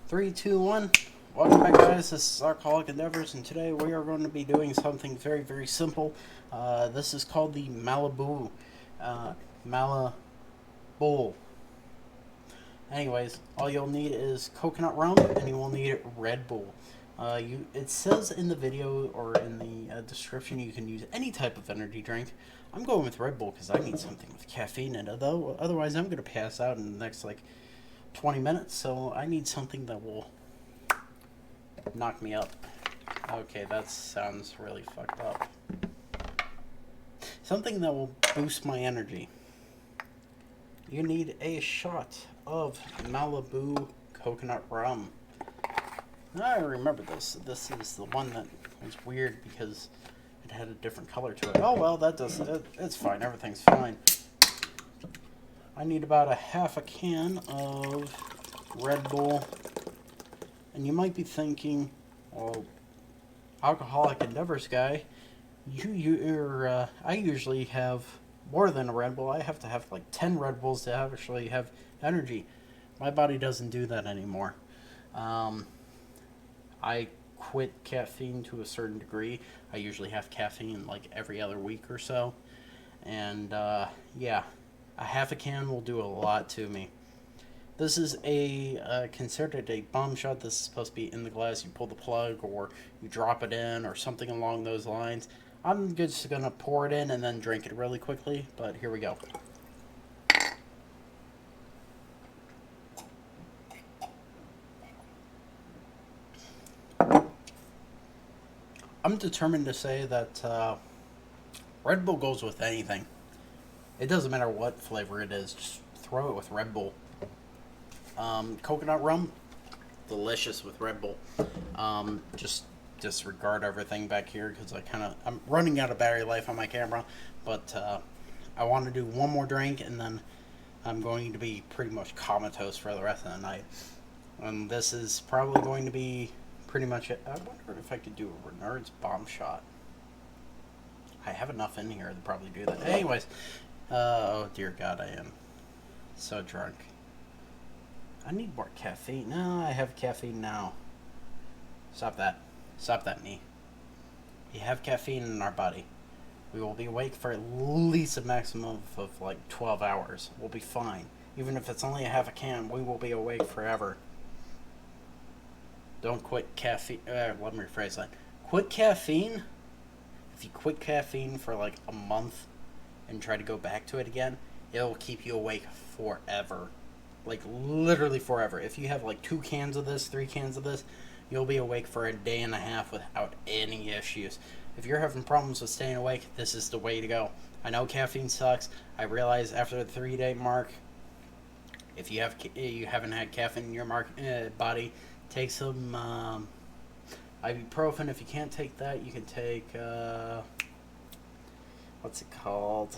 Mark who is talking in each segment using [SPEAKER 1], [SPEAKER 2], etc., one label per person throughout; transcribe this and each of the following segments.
[SPEAKER 1] Three, two, one. Welcome back, guys. This is Alcoholic Endeavors, and today we are going to be doing something very, very simple. This is called the Malibu, Malibu. Anyways, all you'll need is coconut rum, and you will need Red Bull. It says in the video or in the description you can use any type of energy drink. I'm going with Red Bull because I need something with caffeine in it. Though otherwise, I'm going to pass out in the next 20 minutes. So I need something that will knock me up. Okay, that sounds really fucked up. Something that will boost my energy. You need a shot of Malibu coconut rum. I remember this. This is the one that was weird because it had a different color to it. Oh well, it's fine. Everything's fine. I need about a half a can of Red Bull. And you might be thinking, well, Alcoholic Endeavors guy, I usually have more than a Red Bull. I have to have 10 Red Bulls to actually have energy. My body doesn't do that anymore. I quit caffeine to a certain degree. I usually have caffeine every other week or so. And yeah, a half a can will do a lot to me. This is considered a bomb shot. This is supposed to be in the glass. You pull the plug or you drop it in or something along those lines. I'm just going to pour it in and then drink it really quickly, but here we go. I'm determined to say that Red Bull goes with anything. It doesn't matter what flavor it is, just throw it with Red Bull. Coconut rum, delicious with Red Bull. Just disregard everything back here because I'm running out of battery life on my camera, but I want to do one more drink and then I'm going to be pretty much comatose for the rest of the night. And this is probably going to be pretty much it. I wonder if I could do a Renard's bomb shot. I have enough in here to probably do that. Anyways, oh dear God, I am so drunk. I need more caffeine. No, I have caffeine now. Stop that. Stop that, me. We have caffeine in our body. We will be awake for at least a maximum of 12 hours. We'll be fine. Even if it's only a half a can, we will be awake forever. Don't quit caffeine. Let me rephrase that. Quit caffeine. If you quit caffeine for a month and try to go back to it again, it will keep you awake forever. Literally forever. If you have 2 cans of this, 3 cans of this, you'll be awake for a day and a half without any issues. If you're having problems with staying awake, this is the way to go. I know caffeine sucks. I realize after the 3-day mark, if you haven't had caffeine in your body, take some ibuprofen. If you can't take that, you can take what's it called?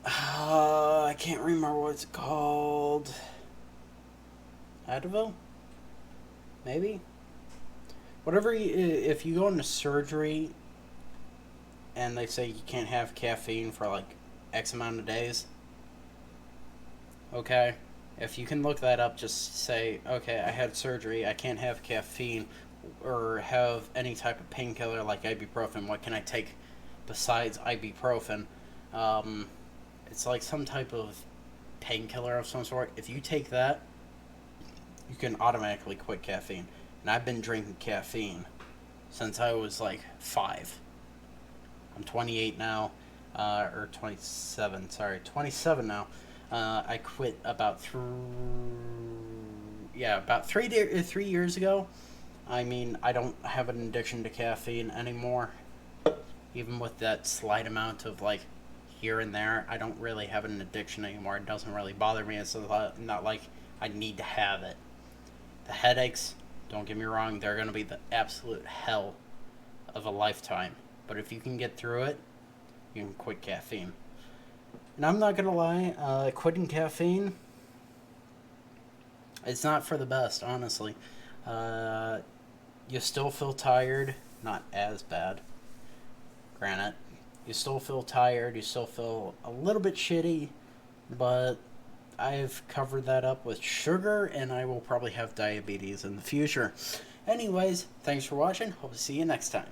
[SPEAKER 1] I can't remember what it's called. Advil? Maybe? Whatever, if you go into surgery and they say you can't have caffeine for X amount of days, okay? If you can look that up, just say, okay, I had surgery, I can't have caffeine or have any type of painkiller like ibuprofen. What can I take besides ibuprofen? It's some type of painkiller of some sort. If you take that, you can automatically quit caffeine. And I've been drinking caffeine since I was 5. I'm 28 now, or 27. Sorry, 27 now. I quit about 3 years ago. I mean, I don't have an addiction to caffeine anymore. Even with that slight amount of here and there, I don't really have an addiction anymore. It doesn't really bother me. It's not like I need to have it. The headaches, don't get me wrong, they're going to be the absolute hell of a lifetime. But if you can get through it, you can quit caffeine. And I'm not going to lie, quitting caffeine, it's not for the best, honestly. You still feel tired, not as bad, granted. You still feel tired, you still feel a little bit shitty, but I've covered that up with sugar, and I will probably have diabetes in the future. Anyways, thanks for watching. Hope to see you next time.